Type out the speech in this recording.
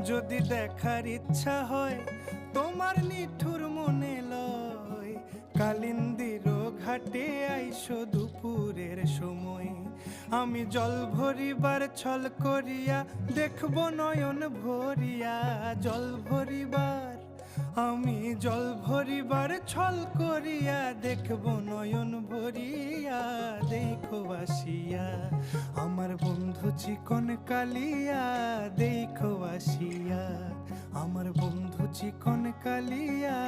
যদি দেখার ইচ্ছা হয় তোমার নিঠুর মনে লয়, কালিন্দির ঘাটে আইসো দুপুরের সময়। আমি জল ভরিবার ছল করিয়া দেখব নয়ন ভরিয়া, জল ভরিবার আমি জল ভরিবার ছল করিয়া দেখব নয়ন ভরিয়া। দেখো আসিয়া আমার বন্ধু চিকন কালিয়া, দেখো আসিয়া আমার বন্ধু চিকন কালিয়া,